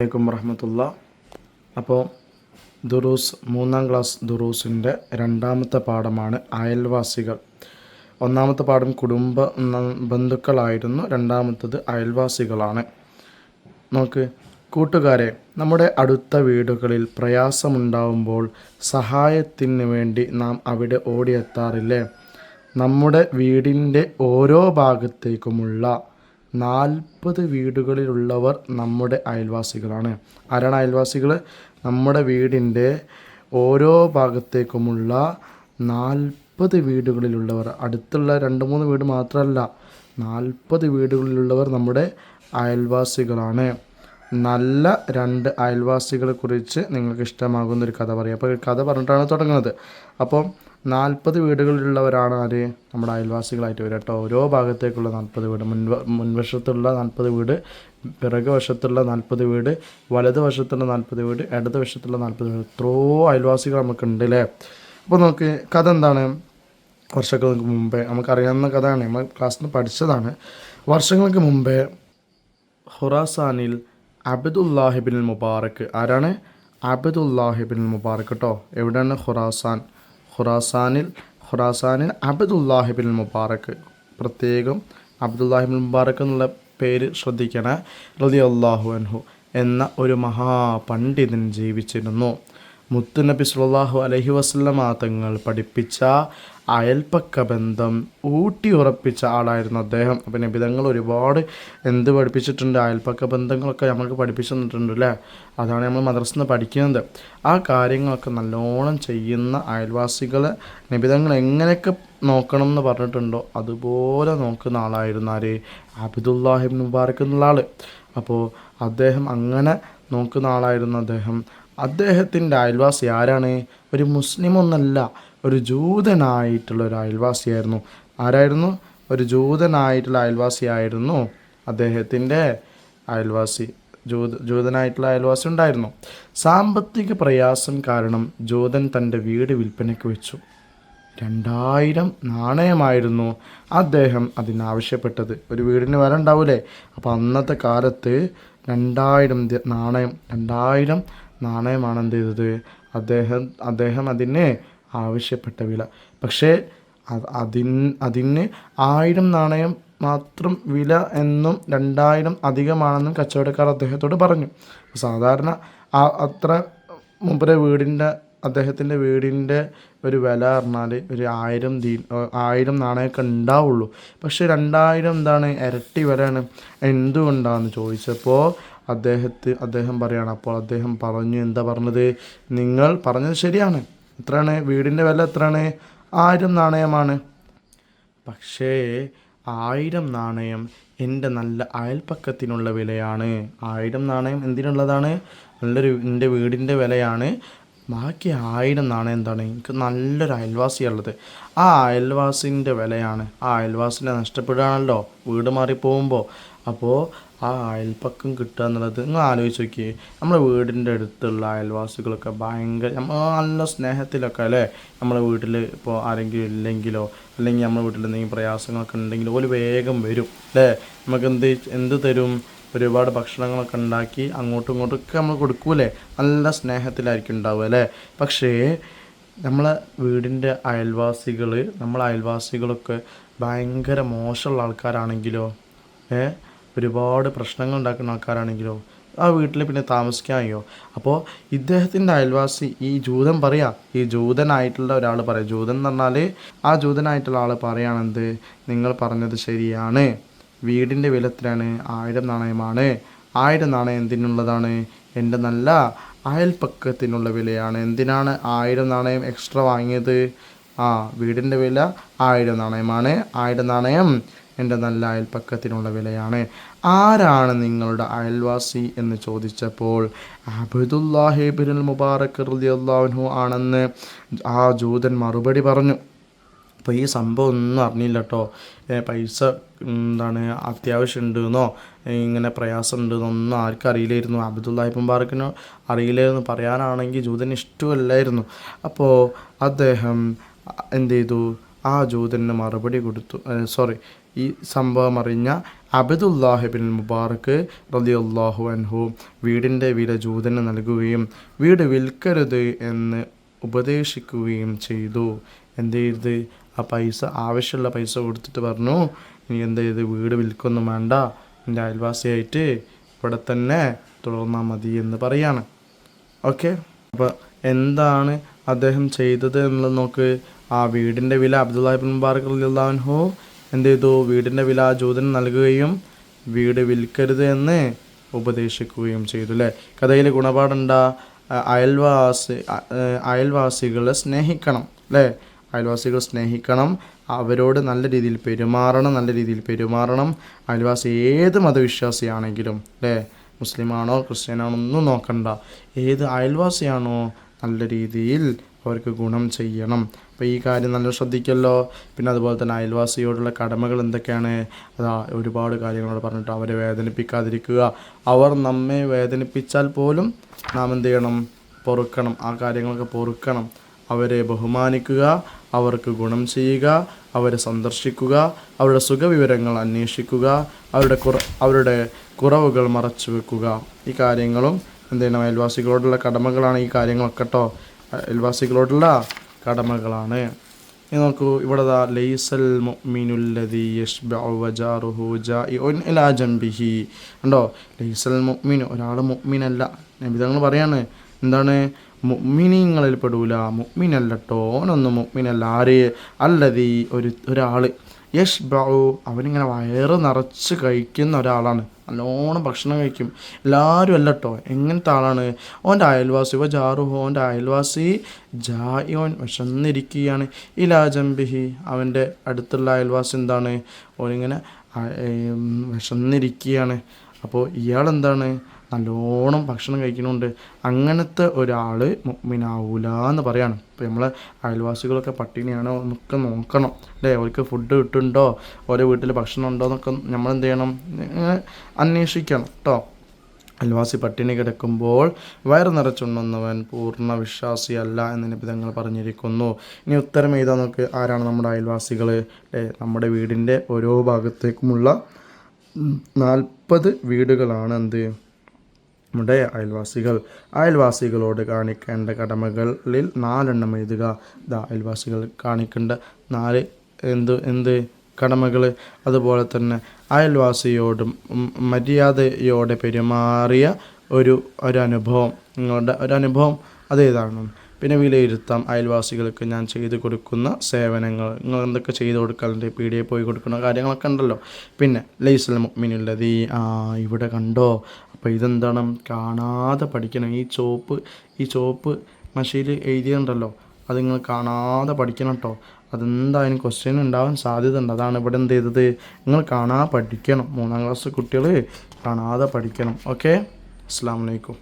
അലൈക്കും വറഹ്മത്തുള്ളാ. അപ്പോൾ മൂന്നാം ക്ലാസ് ദുറൂസിൻ്റെ രണ്ടാമത്തെ പാഠമാണ് അയൽവാസികൾ. ഒന്നാമത്തെ പാഠം ബന്ധുക്കളായിരുന്നു, രണ്ടാമത്തത് അയൽവാസികളാണ്. നോക്ക് കൂട്ടുകാരെ, നമ്മുടെ അടുത്ത വീടുകളിൽ പ്രയാസമുണ്ടാവുമ്പോൾ സഹായത്തിന് വേണ്ടി നാം അവിടെ ഓടിയെത്താറില്ലേ? നമ്മുടെ വീടിൻ്റെ ഓരോ ഭാഗത്തേക്കുമുള്ള 40 വീടുകളിലുള്ളവർ നമ്മുടെ അയൽവാസികളാണ്. ആരാണ് അയൽവാസികൾ? നമ്മുടെ വീടിൻ്റെ ഓരോ ഭാഗത്തേക്കുമുള്ള 40 വീടുകളിലുള്ളവർ. അടുത്തുള്ള 2-3 വീട് മാത്രമല്ല, 40 വീടുകളിലുള്ളവർ നമ്മുടെ അയൽവാസികളാണ്. നല്ല 2 അയൽവാസികളെ കുറിച്ച് നിങ്ങൾക്ക് ഇഷ്ടമാകുന്നൊരു കഥ പറയാം. അപ്പോൾ കഥ പറഞ്ഞിട്ടാണ് തുടങ്ങുന്നത്. അപ്പോൾ 40 വീടുകളിലുള്ളവരാണ് ആര്? നമ്മുടെ അയൽവാസികളായിട്ട് വരിക കേട്ടോ. ഓരോ ഭാഗത്തേക്കുള്ള 40 വീട്, മുൻവശത്തുള്ള 40 വീട്, പിറകു വശത്തുള്ള 40 വീട്, വലതു വശത്തുള്ള 40 വീട്, ഇടത് വശത്തുള്ള 40 വീട്. എത്രയോ അയൽവാസികൾ നമുക്കുണ്ട് അല്ലേ? അപ്പോൾ നമുക്ക് കഥ എന്താണ്? വർഷങ്ങൾക്ക് മുമ്പേ നമുക്കറിയാവുന്ന കഥയാണ്, നമ്മൾ ക്ലാസ്സിൽ നിന്ന് പഠിച്ചതാണ്. വർഷങ്ങൾക്ക് മുമ്പേ ഖുറാസാനിൽ അബ്ദുല്ലാഹിബിൻ മുബാറക്ക്, ആരാണ്? അബ്ദുല്ലാഹിബിൻ മുബാറക്ക് കേട്ടോ. എവിടെയാണ്? ഖുറാസാനിൽ അബ്ദുല്ലാഹിബിൻ മുബാറക്ക്. പ്രത്യേകം അബ്ദുല്ലാഹിബിൻ മുബാറക്ക് എന്നുള്ള പേര് ശ്രദ്ധിക്കണേ. റളിയല്ലാഹു അൻഹു എന്ന ഒരു മഹാപണ്ഡിതൻ ജീവിച്ചിരുന്നു. മുത്തുനബി സല്ലല്ലാഹു അലൈഹി വസല്ലമ തങ്ങൾ പഠിപ്പിച്ച അയൽപ്പക്ക ബന്ധം ഊട്ടിയുറപ്പിച്ച ആളായിരുന്നു അദ്ദേഹം. അപ്പം നബിതങ്ങൾ ഒരുപാട് എന്ത് പഠിപ്പിച്ചിട്ടുണ്ട്? അയൽപ്പക്ക ബന്ധങ്ങളൊക്കെ നമുക്ക് പഠിപ്പിച്ചു തന്നിട്ടുണ്ട് അല്ലേ? അതാണ് നമ്മൾ മദ്രസയിൽ നിന്ന് പഠിക്കുന്നത്. ആ കാര്യങ്ങളൊക്കെ നല്ലോണം ചെയ്യുന്ന അയൽവാസികളെ നബിതങ്ങൾ എങ്ങനെയൊക്കെ നോക്കണം എന്ന് പറഞ്ഞിട്ടുണ്ടോ അതുപോലെ നോക്കുന്ന ആളായിരുന്നു ആര്? അബ്ദുല്ലാഹിബ്നു മുബാറക്ക് എന്നുള്ള ആൾ. അപ്പോൾ അദ്ദേഹം അങ്ങനെ നോക്കുന്ന ആളായിരുന്നു അദ്ദേഹത്തിൻ്റെ അയൽവാസി ആരാണ്? ഒരു മുസ്ലിം ഒന്നല്ല, ഒരു ജൂതനായിട്ടുള്ള ഒരു അയൽവാസിയായിരുന്നു. ആരായിരുന്നു? ഒരു ജൂതനായിട്ടുള്ള അയൽവാസിയായിരുന്നു അദ്ദേഹത്തിൻ്റെ അയൽവാസി. ജൂതനായിട്ടുള്ള അയൽവാസി ഉണ്ടായിരുന്നു. സാമ്പത്തിക പ്രയാസം കാരണം ജൂതൻ തൻ്റെ വീട് വിൽപ്പനയ്ക്ക് വെച്ചു. 2000 നാണയമായിരുന്നു അദ്ദേഹം അതിനാവശ്യപ്പെട്ടത്. ഒരു വീടിന് വില ഉണ്ടാവൂലേ? അപ്പോൾ അന്നത്തെ കാലത്ത് 2000 നാണയമാണ് എന്ത് ചെയ്തത്? അദ്ദേഹം അതിന് ആവശ്യപ്പെട്ട വില. പക്ഷേ അതിന് 1000 നാണയം മാത്രം വില എന്നും 2000 അധികമാണെന്നും കച്ചവടക്കാർ അദ്ദേഹത്തോട് പറഞ്ഞു. സാധാരണ അത്ര മുമ്പേ അദ്ദേഹത്തിൻ്റെ വീടിൻ്റെ ഒരു വില പറഞ്ഞാൽ ഒരു 1000 നാണയമൊക്കെ ഉണ്ടാവുള്ളൂ. പക്ഷേ 2000 എന്താണ്? ഇരട്ടി വിലയാണ്. എന്തുകൊണ്ടാണെന്ന് ചോദിച്ചപ്പോൾ അദ്ദേഹം പറയുകയാണ്. അപ്പോൾ അദ്ദേഹം പറഞ്ഞു, എന്താ പറഞ്ഞത്? നിങ്ങൾ പറഞ്ഞത് ശരിയാണ്. എത്രയാണ് വീടിൻ്റെ വില? എത്രയാണ്? 1000 നാണയമാണ്. പക്ഷേ 1000 നാണയം എൻ്റെ നല്ല അയൽപ്പക്കത്തിനുള്ള വിലയാണ്. 1000 നാണയം എന്തിനുള്ളതാണ്? എൻ്റെ വീടിൻ്റെ വിലയാണ്. ബാക്കി 1000 നാണയം എന്താണ്? എനിക്ക് നല്ലൊരു അയൽവാസിയുള്ളത്. ആ അയൽവാസിൻ്റെ വിലയാണ്. ആ അയൽവാസിനെ നഷ്ടപ്പെടുകയാണല്ലോ വീട് മാറിപ്പോകുമ്പോൾ. അപ്പോൾ ആ അയൽപ്പക്കം കിട്ടുക എന്നുള്ളത് നിങ്ങൾ ആലോചിച്ച് നോക്കിയേ. നമ്മുടെ വീടിൻ്റെ അടുത്തുള്ള അയൽവാസികളൊക്കെ നമ്മൾ നല്ല സ്നേഹത്തിലൊക്കെ അല്ലേ? നമ്മുടെ വീട്ടിൽ ഇപ്പോൾ ആരെങ്കിലും ഇല്ലെങ്കിലോ, അല്ലെങ്കിൽ നമ്മുടെ വീട്ടിൽ എന്തെങ്കിലും പ്രയാസങ്ങളൊക്കെ ഉണ്ടെങ്കിലോ ഓല് വേഗം വരും അല്ലേ? നമുക്ക് എന്ത് തരും? ഒരുപാട് ഭക്ഷണങ്ങളൊക്കെ ഉണ്ടാക്കി അങ്ങോട്ടും ഇങ്ങോട്ടൊക്കെ നമ്മൾ കൊടുക്കൂലേ? നല്ല സ്നേഹത്തിലായിരിക്കും ഉണ്ടാവുക അല്ലേ? പക്ഷേ നമ്മളെ വീടിൻ്റെ അയൽവാസികളൊക്കെ ഭയങ്കര മോശമുള്ള ആൾക്കാരാണെങ്കിലോ, ഒരുപാട് പ്രശ്നങ്ങൾ ഉണ്ടാക്കുന്ന ആൾക്കാരാണെങ്കിലോ ആ വീട്ടിൽ പിന്നെ താമസിക്കാൻ കഴിയുമോ? അപ്പോൾ ഇദ്ദേഹത്തിൻ്റെ അയൽവാസി ഈ ജൂതനായിട്ടുള്ള ഒരാൾ പറയാം. ജൂതൻ എന്ന് പറഞ്ഞാൽ ആ ജൂതനായിട്ടുള്ള ആൾ പറയുകയാണെന്ത്? നിങ്ങൾ പറഞ്ഞത് ശരിയാണ്. വീടിൻ്റെ വില എത്രയാണ്? 1000 നാണയമാണ്. 1000 നാണയം എന്തിനുള്ളതാണ്? എൻ്റെ നല്ല അയൽപ്പക്കത്തിനുള്ള വിലയാണ്. എന്തിനാണ് 1000 നാണയം എക്സ്ട്രാ വാങ്ങിയത്? വീടിൻ്റെ വില 1000 നാണയമാണ്. 1000 നാണയം എൻ്റെ നല്ല അയൽപ്പക്കത്തിനുള്ള വിലയാണ്. ആരാണ് നിങ്ങളുടെ അയൽവാസി എന്ന് ചോദിച്ചപ്പോൾ അബ്ദുല്ലാഹിബ്നുൽ മുബാറക്ക് റളിയല്ലാഹു അൻഹു ആണെന്ന് ആ ജൂതൻ മറുപടി പറഞ്ഞു. അപ്പോൾ ഈ സംഭവം ഒന്നും അറിഞ്ഞില്ല കേട്ടോ. പൈസ അത്യാവശ്യം ഉണ്ടെന്നോ ഇങ്ങനെ പ്രയാസം ഉണ്ടെന്നൊന്നും ആർക്കും അറിയില്ലായിരുന്നു. അബ്ദുല്ലാഹിബ്നുൽ മുബാറക്കിനോ അറിയില്ലായിരുന്നു. പറയാനാണെങ്കിൽ ജൂതന് ഇഷ്ടമല്ലായിരുന്നു. അപ്പോൾ അദ്ദേഹം എന്ത് ചെയ്തു? ആ ജൂതന് മറുപടി കൊടുത്തു. ഈ സംഭവം അറിഞ്ഞ അബ്ദുല്ലാഹിബിൻ മുബാറക്ക് റളിയല്ലാഹു അൻഹു വീടിൻ്റെ വില ജൂതന് നൽകുകയും വീട് വിൽക്കരുത് എന്ന് ഉപദേശിക്കുകയും ചെയ്തു. എന്ത് ചെയ്ത്? ആ പൈസ, ആവശ്യമുള്ള പൈസ കൊടുത്തിട്ട് പറഞ്ഞു, നീ എന്ത് ചെയ്ത്? വീട് വിൽക്കൊന്നും വേണ്ട, എൻ്റെ അയൽവാസിയായിട്ട് ഇവിടെ തന്നെ തുടർന്നാൽ മതി എന്ന് പറയാണ്. ഓക്കെ, അപ്പോൾ എന്താണ് അദ്ദേഹം ചെയ്തത് എന്നുള്ളത് നോക്ക്. ആ വീടിൻ്റെ വില അബ്ദുല്ലാഹിബ്ൻ മുബാറക് റളിയല്ലാഹു അൻഹു എന്ത് ചെയ്തു? വീടിൻ്റെ വില ആ ജൂതന് നൽകുകയും വീട് വിൽക്കരുത് എന്ന് ഉപദേശിക്കുകയും ചെയ്തു അല്ലേ. കഥയിൽ ഗുണപാഠമുണ്ടാ? അയൽവാസികളെ സ്നേഹിക്കണം അല്ലേ. അയൽവാസികൾ സ്നേഹിക്കണം, അവരോട് നല്ല രീതിയിൽ പെരുമാറണം. അയൽവാസി ഏത് മതവിശ്വാസിയാണെങ്കിലും അല്ലേ, മുസ്ലിമാണോ ക്രിസ്ത്യനാണോ ഒന്നും നോക്കണ്ട, ഏത് അയൽവാസിയാണോ നല്ല രീതിയിൽ അവർക്ക് ഗുണം ചെയ്യണം. അപ്പോൾ ഈ കാര്യം നല്ല ശ്രദ്ധിക്കല്ലോ. പിന്നെ അതുപോലെ തന്നെ അയൽവാസിയോടുള്ള കടമകൾ എന്തൊക്കെയാണ്? ഒരുപാട് കാര്യങ്ങളോട് പറഞ്ഞിട്ട് അവരെ വേദനിപ്പിക്കാതിരിക്കുക. അവർ നമ്മെ വേദനിപ്പിച്ചാൽ പോലും നാം എന്ത് ചെയ്യണം? പൊറുക്കണം. ആ കാര്യങ്ങളൊക്കെ പൊറുക്കണം. അവരെ ബഹുമാനിക്കുക, അവർക്ക് ഗുണം ചെയ്യുക, അവരെ സന്ദർശിക്കുക, അവരുടെ സുഖവിവരങ്ങൾ അന്വേഷിക്കുക, അവരുടെ കുറവുകൾ മറച്ചു വെക്കുക. ഈ കാര്യങ്ങളും എന്ത് ചെയ്യണം? അയൽവാസികളോടുള്ള കടമകളാണ് ഈ കാര്യങ്ങളൊക്കെ കേട്ടോ. അയൽവാസികളോടുള്ള കടമകളാണ്. ഇനി നോക്കൂ, ഇവിടെ ലൈസൽ മുഅ്മിനുല്ലദീ യശ്ബഉ വജാറുഹു ജാഇഉൻ ഇലാ ജംബിഹി. കണ്ടോ? ലൈസൽ മുഅ്മിൻ, ഒരാൾ മുഅ്മിനല്ല. നബി തങ്ങൾ പറയാണ്, എന്താണ്? മുഅ്മിനീങ്ങളിൽ പെടൂല, മുഅ്മിനല്ലട്ടോ, ഓനൊന്നും മുഅ്മിനല്ല. ആര്? അല്ലദീ, ഒരാൾ യശ്ബഉ, അവനിങ്ങനെ വയറ് നിറച്ച് കഴിക്കുന്ന ഒരാളാണ്, നല്ലോണം ഭക്ഷണം കഴിക്കും. എല്ലാവരും അല്ലട്ടോ, എങ്ങനത്തെ ആളാണ്? ഓൻ്റെ അയൽവാസി വജാറുഹു, ഓൻ്റെ അയൽവാസി ജാഇഉൻ, വിശന്നിരിക്കുകയാണ്, ഇലാ ജംബിഹി, അവൻ്റെ അടുത്തുള്ള അയൽവാസി എന്താണ്? ഓനിങ്ങനെ വിശന്നിരിക്കുകയാണ്. അപ്പോൾ ഇയാളെന്താണ്? നല്ലോണം ഭക്ഷണം കഴിക്കുന്നുണ്ട്. അങ്ങനത്തെ ഒരാൾ മുഅ്മിനാവൂല എന്ന് പറയാണ്. ഇപ്പോൾ നമ്മളെ അയൽവാസികളൊക്കെ പട്ടിണിയാണോ എന്നൊക്കെ നോക്കണം അല്ലേ. അവർക്ക് ഫുഡ് കിട്ടുന്നുണ്ടോ, ഓരോ വീട്ടിൽ ഭക്ഷണം ഉണ്ടോ എന്നൊക്കെ നമ്മളെന്ത് ചെയ്യണം? അന്വേഷിക്കണം കേട്ടോ. അയൽവാസി പട്ടിണി കിടക്കുമ്പോൾ വയറ് നിറച്ചുണ്ണുന്നവൻ പൂർണ്ണ വിശ്വാസിയല്ല എന്ന് നബി തങ്ങൾ പറഞ്ഞിരിക്കുന്നു. ഇനി ഉത്തരം എഴുതാൻ നോക്ക്. ആരാണ് നമ്മുടെ അയൽവാസികൾ? നമ്മുടെ വീടിൻ്റെ ഓരോ ഭാഗത്തേക്കുമുള്ള 40 വീടുകളാണ് എന്ത്? നമ്മുടെ അയൽവാസികൾ. അയൽവാസികളോട് കാണിക്കേണ്ട കടമകളിൽ 4 എണ്ണം എഴുതുക. അയൽവാസികൾ കാണിക്കേണ്ട 4 എന്ത് കടമകൾ. അതുപോലെ തന്നെ അയൽവാസിയോടും മര്യാദയോടെ പെരുമാറിയ ഒരു അനുഭവം, നിങ്ങളുടെ ഒരു അനുഭവം അതേതാണ്. പിന്നെ വിലയിരുത്താം അയൽവാസികൾക്ക് ഞാൻ ചെയ്തു കൊടുക്കുന്ന സേവനങ്ങൾ, നിങ്ങൾ എന്തൊക്കെ ചെയ്തു കൊടുക്കാറുണ്ട്, പീടികയിൽ പോയി കൊടുക്കുന്ന കാര്യങ്ങളൊക്കെ ഉണ്ടല്ലോ. പിന്നെ ലൈസൽ മുഅ്മിനുല്ലദീ, ഇവിടെ കണ്ടോ? അപ്പോൾ ഇതെന്താണ്? കാണാതെ പഠിക്കണം. ഈ ചോപ്പ് മഷിയിൽ എഴുതിയിട്ടുണ്ടല്ലോ, അത് നിങ്ങൾ കാണാതെ പഠിക്കണം കേട്ടോ. അതെന്തായാലും ക്വസ്റ്റ്യൻ ഉണ്ടാവാൻ സാധ്യത ഉണ്ട്. അതാണ് ഇവിടെ എന്ത് ചെയ്തത്? നിങ്ങൾ കാണാതെ പഠിക്കണം. 3ാം ക്ലാസ് കുട്ടികൾ കാണാതെ പഠിക്കണം. ഓക്കെ, അസ്സലാമു അലൈക്കും.